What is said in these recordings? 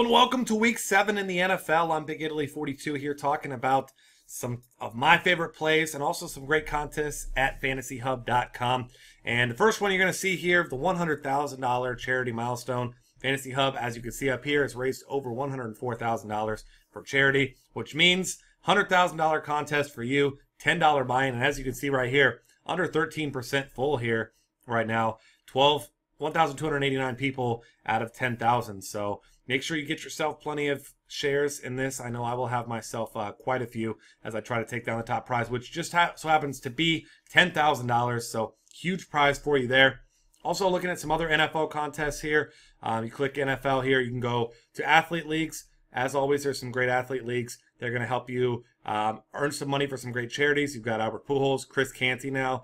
Hello and welcome to week 7 in the NFL. I'm Big Italy 42 here talking about some of my favorite plays and also some great contests at FantasyHub.com. And the first one you're going to see here, the $100,000 charity milestone. Fantasy Hub, as you can see up here, has raised over $104,000 for charity, which means $100,000 contest for you, $10 buy-in. And as you can see right here, under 13% full here right now, 1,289 people out of 10,000. So make sure you get yourself plenty of shares in this. I know I will have myself quite a few as I try to take down the top prize, which just so happens to be $10,000. So huge prize for you there. Also looking at some other NFL contests here. You click NFL here. You can go to athlete leagues. As always, there's some great athlete leagues. They're going to help you earn some money for some great charities. You've got Albert Pujols, Chris Canty now,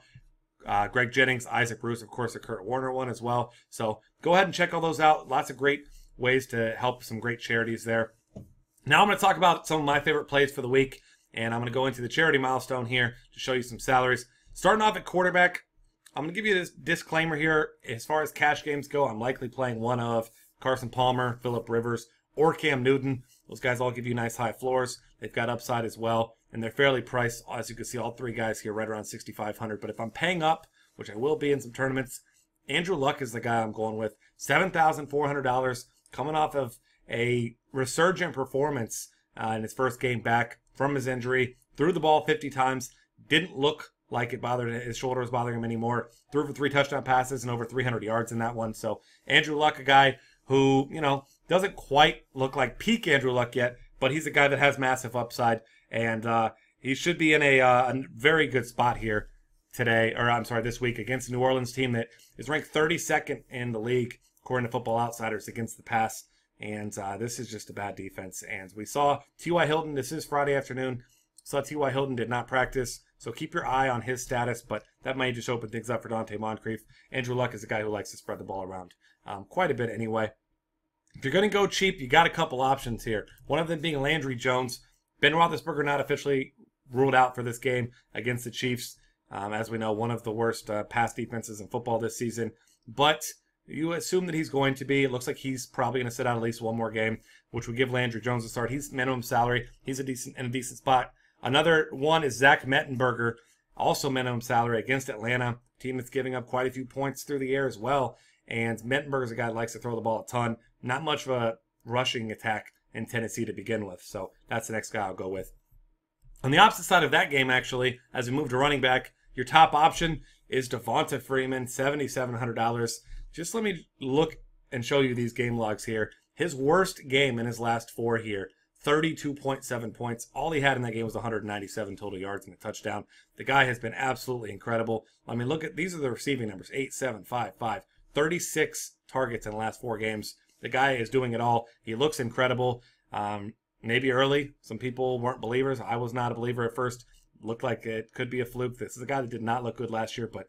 Greg Jennings, Isaac Bruce, of course, the Kurt Warner one as well. So go ahead and check all those out. Lots of great ways to help some great charities there. Now I'm going to talk about some of my favorite plays for the week, and I'm going to go into the charity milestone here to show you some salaries. Starting off at quarterback, I'm going to give you this disclaimer here. As far as cash games go, I'm likely playing one of Carson Palmer, Phillip Rivers, or Cam Newton. Those guys all give you nice high floors. They've got upside as well, and they're fairly priced. As you can see, all three guys here right around $6,500. But if I'm paying up, which I will be in some tournaments, Andrew Luck is the guy I'm going with. $7,400, coming off of a resurgent performance in his first game back from his injury. Threw the ball 50 times. Didn't look like it bothered his shoulder was bothering him anymore. Threw for 3 touchdown passes and over 300 yards in that one. So Andrew Luck, a guy who, doesn't quite look like peak Andrew Luck yet, but he's a guy that has massive upside, and he should be in a very good spot here this week against a New Orleans team that is ranked 32nd in the league, according to Football Outsiders, against the pass. And this is just a bad defense. And we saw T.Y. Hilton, this is Friday afternoon, saw T.Y. Hilton did not practice, so keep your eye on his status, but that might just open things up for Dante Moncrief. Andrew Luck is a guy who likes to spread the ball around quite a bit anyway. If you're going to go cheap, you got a couple options here. One of them being Landry Jones. Ben Roethlisberger not officially ruled out for this game against the Chiefs. As we know, one of the worst pass defenses in football this season. But you assume that he's going to be. It looks like he's probably going to sit out at least one more game, which would give Landry Jones a start. He's minimum salary. He's in a decent spot. Another one is Zach Mettenberger, also minimum salary against Atlanta, team that's giving up quite a few points through the air as well. And Mettenberger's a guy that likes to throw the ball a ton. Not much of a rushing attack in Tennessee to begin with. So that's the next guy I'll go with. On the opposite side of that game, actually, as we move to running back, your top option is Devonta Freeman, $7,700. Just let me look and show you these game logs here. His worst game in his last 4 here, 32.7 points. All he had in that game was 197 total yards and a touchdown. The guy has been absolutely incredible. I mean, look at these are the receiving numbers, 8, 7, 5, 5. 36 targets in the last 4 games. The guy is doing it all. He looks incredible. Maybe early, some people weren't believers. I was not a believer at first. Looked like it could be a fluke. This is a guy that did not look good last year, but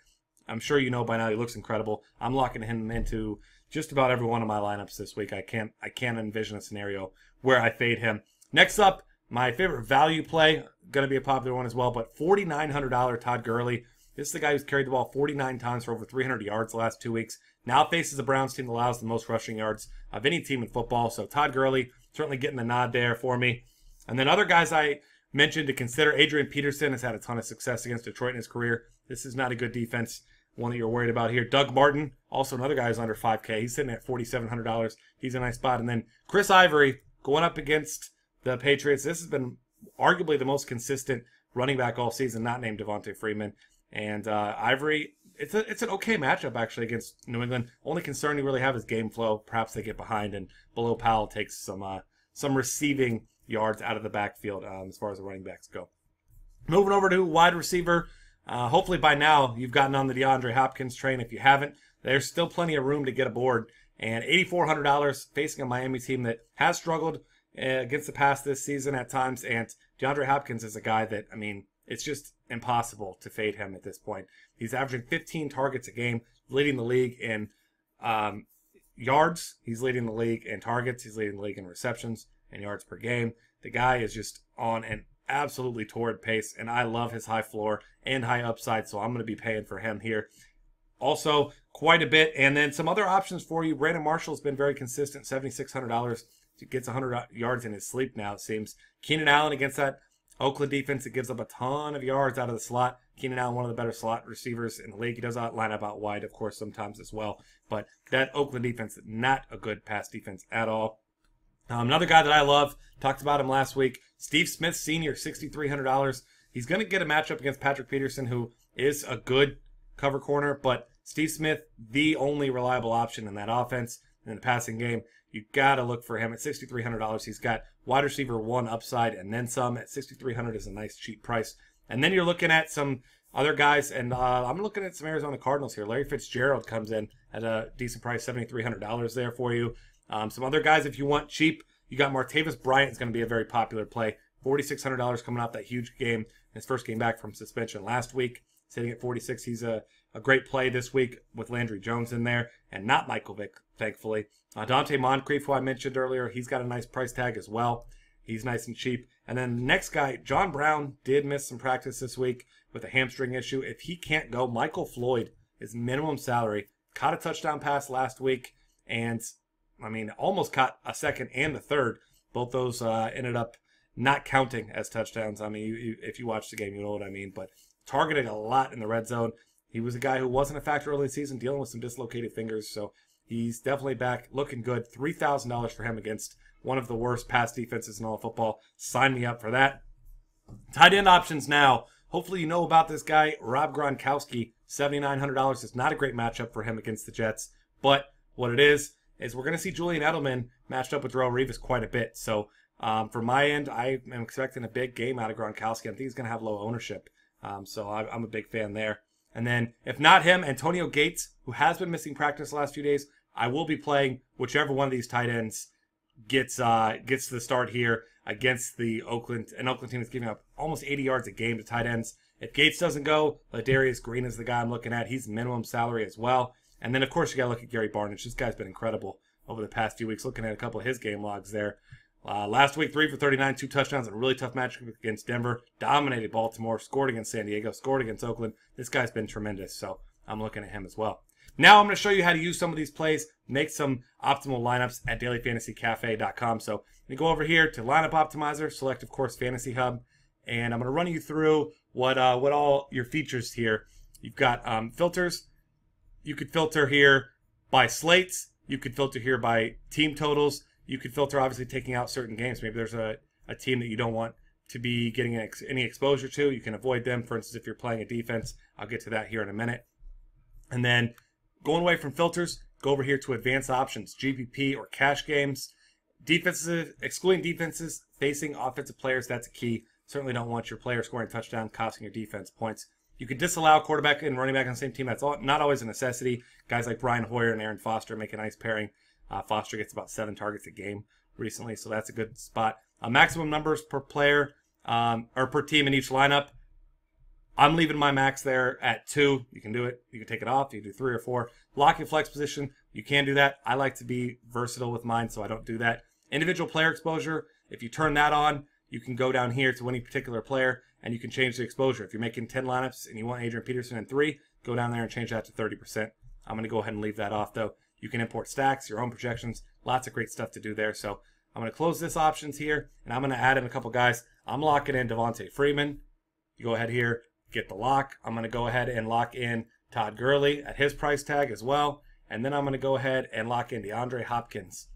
I'm sure you know by now he looks incredible. I'm locking him into just about every one of my lineups this week. I can't envision a scenario where I fade him. Next up, my favorite value play, going to be a popular one as well, but $4,900 Todd Gurley. This is the guy who's carried the ball 49 times for over 300 yards the last 2 weeks. Now faces the Browns team that allows the most rushing yards of any team in football. So Todd Gurley certainly getting the nod there for me. And then other guys I mentioned to consider, Adrian Peterson has had a ton of success against Detroit in his career. This is not a good defense, one that you're worried about here. Doug Martin, also another guy who's under 5K. He's sitting at $4,700. He's a nice spot. And then Chris Ivory going up against the Patriots. This has been arguably the most consistent running back all season, not named Devonta Freeman. And Ivory, it's an okay matchup actually against New England. Only concern you really have is game flow. Perhaps they get behind and Below Powell takes some receiving yards out of the backfield as far as the running backs go. Moving over to wide receiver. Hopefully by now you've gotten on the DeAndre Hopkins train. If you haven't, there's still plenty of room to get aboard. And $8,400 facing a Miami team that has struggled against the pass this season at times. And DeAndre Hopkins is a guy that, it's just impossible to fade him at this point. He's averaging 15 targets a game, leading the league in yards. He's leading the league in targets. He's leading the league in receptions and yards per game. The guy is just on an absolutely torrid pace, and I love his high floor and high upside, so I'm going to be paying for him here. Also, quite a bit. And then some other options for you. Brandon Marshall's been very consistent, $7,600. gets 100 yards in his sleep now, it seems. Keenan Allen against that Oakland defense, it gives up a ton of yards out of the slot. Keenan Allen, one of the better slot receivers in the league. He does line up out wide, of course, sometimes as well. But that Oakland defense, not a good pass defense at all. Another guy that I love, talked about him last week, Steve Smith Sr., $6,300. He's going to get a matchup against Patrick Peterson, who is a good cover corner, but Steve Smith, the only reliable option in that offense in the passing game. You got to look for him at $6,300. He's got wide receiver 1 upside and then some. At $6,300 is a nice cheap price. And then you're looking at some other guys, and I'm looking at some Arizona Cardinals here. Larry Fitzgerald comes in at a decent price, $7,300 there for you. Some other guys, if you want cheap, you got Martavis Bryant is going to be a very popular play. $4,600 coming off that huge game, his first game back from suspension last week. Sitting at 46, he's a great play this week with Landry Jones in there, and not Michael Vick, thankfully. Dante Moncrief, who I mentioned earlier, he's got a nice price tag as well. He's nice and cheap. And then the next guy, John Brown, did miss some practice this week with a hamstring issue. If he can't go, Michael Floyd is minimum salary. Caught a touchdown pass last week, and, I mean, almost caught a second and a third. Both those ended up not counting as touchdowns. I mean, if you watch the game, you know what I mean. But targeted a lot in the red zone. He was a guy who wasn't a factor early in the season, dealing with some dislocated fingers. So he's definitely back, looking good. $3,000 for him against one of the worst pass defenses in all of football. Sign me up for that. Tight end options now. Hopefully you know about this guy, Rob Gronkowski. $7,900 is not a great matchup for him against the Jets. But what it is we're going to see Julian Edelman matched up with Darrelle Revis quite a bit. So for my end, I am expecting a big game out of Gronkowski. I think he's going to have low ownership. So I'm a big fan there. And then, if not him, Antonio Gates, who has been missing practice the last few days, I will be playing whichever one of these tight ends gets the start here against an Oakland team that's giving up almost 80 yards a game to tight ends. If Gates doesn't go, Ladarius Green is the guy I'm looking at. He's minimum salary as well. And then, of course, you got to look at Gary Barnidge. This guy's been incredible over the past few weeks. Looking at a couple of his game logs there. Last week, 3 for 39, 2 touchdowns, and a really tough matchup against Denver. Dominated Baltimore, scored against San Diego, scored against Oakland. This guy's been tremendous, so I'm looking at him as well. Now I'm going to show you how to use some of these plays, make some optimal lineups at dailyfantasycafe.com. So you go over here to Lineup Optimizer, select, of course, Fantasy Hub, and I'm going to run you through what all your features here. You've got filters. You could filter here by slates. You could filter here by team totals. You could filter, obviously, taking out certain games. Maybe there's a team that you don't want to be getting any exposure to. You can avoid them. For instance, if you're playing a defense, I'll get to that here in a minute. And then going away from filters, go over here to advanced options, GPP or cash games. Defenses, excluding defenses facing offensive players, that's a key. Certainly don't want your player scoring a touchdown, costing your defense points. You could disallow quarterback and running back on the same team. That's not always a necessity. Guys like Brian Hoyer and Aaron Foster make a nice pairing. Foster gets about 7 targets a game recently, so that's a good spot. Maximum numbers per player or per team in each lineup. I'm leaving my max there at 2. You can do it. You can take it off. You can do 3 or 4. Lock and flex position. You can do that. I like to be versatile with mine, so I don't do that. Individual player exposure. If you turn that on, you can go down here to any particular player, and you can change the exposure. If you're making 10 lineups and you want Adrian Peterson in 3, go down there and change that to 30%. I'm going to go ahead and leave that off, though. You can import stacks, your own projections, lots of great stuff to do there. So I'm going to close this options here, and I'm going to add in a couple guys. I'm locking in Devontae Freeman. You go ahead here, get the lock. I'm going to go ahead and lock in Todd Gurley at his price tag as well. And then I'm going to go ahead and lock in DeAndre Hopkins.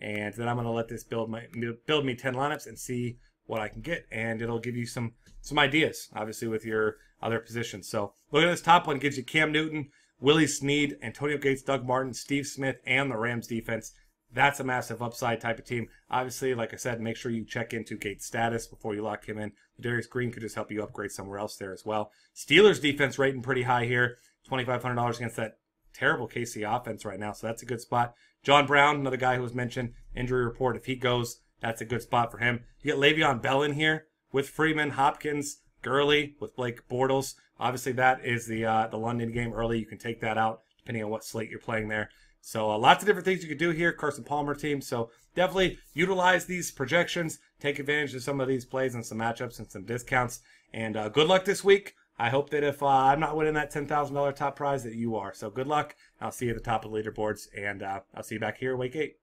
And then I'm going to let this build me 10 lineups and see what I can get. And it'll give you some ideas, obviously, with your other positions. So look at this top one. It gives you Cam Newton, Willie Snead, Antonio Gates, Doug Martin, Steve Smith, and the Rams defense. That's a massive upside type of team. Obviously, like I said, make sure you check into Gates' status before you lock him in. Darius Green could just help you upgrade somewhere else there as well. Steelers defense rating pretty high here. $2,500 against that terrible KC offense right now, so that's a good spot. John Brown, another guy who was mentioned, injury report. If he goes, that's a good spot for him. You get Le'Veon Bell in here with Freeman, Hopkins, Gurley, with Blake Bortles. Obviously, that is the London game early. You can take that out depending on what slate you're playing there. So lots of different things you could do here. Carson Palmer team. So definitely utilize these projections. Take advantage of some of these plays and some matchups and some discounts. And good luck this week. I hope that if I'm not winning that $10,000 top prize that you are. So good luck. I'll see you at the top of the leaderboards. And I'll see you back here week 8.